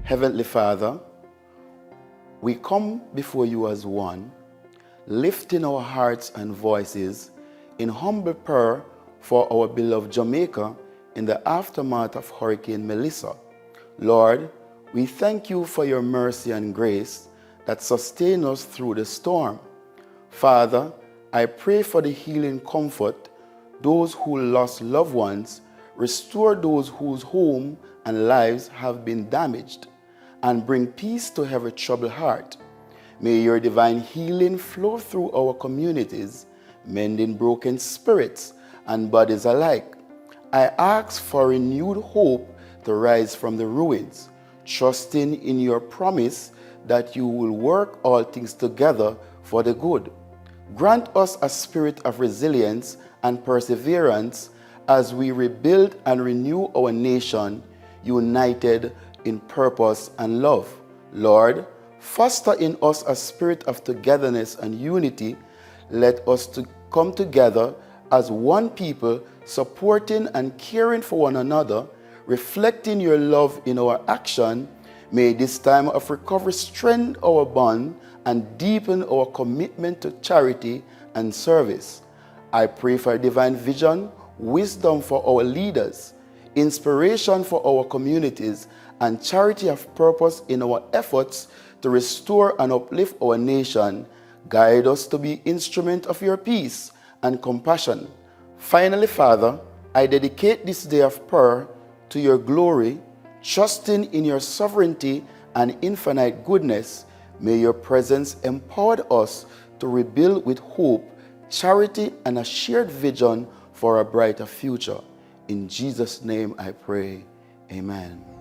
Heavenly Father, we come before you as one, lifting our hearts and voices in humble prayer for our beloved Jamaica in the aftermath of Hurricane Melissa. Lord, we thank you for your mercy and grace that sustain us through the storm. Father, I pray for the healing comfort, those who lost loved ones, restore those whose home and lives have been damaged, and bring peace to every troubled heart. May your divine healing flow through our communities, mending broken spirits and bodies alike. I ask for renewed hope to rise from the ruins, trusting in your promise that you will work all things together for the good. Grant us a spirit of resilience and perseverance as we rebuild and renew our nation, united in purpose and love. Lord, foster in us a spirit of togetherness and unity. Let us to come together as one people, supporting and caring for one another, reflecting your love in our action. May this time of recovery strengthen our bond and deepen our commitment to charity and service. I pray for divine vision, wisdom for our leaders, inspiration for our communities, and charity of purpose in our efforts to restore and uplift our nation. Guide us to be instrument of your peace and compassion. Finally, Father, I dedicate this day of prayer to your glory, trusting in your sovereignty and infinite goodness. May your presence empower us to rebuild with hope, charity, and a shared vision for a brighter future. In Jesus' name I pray. Amen.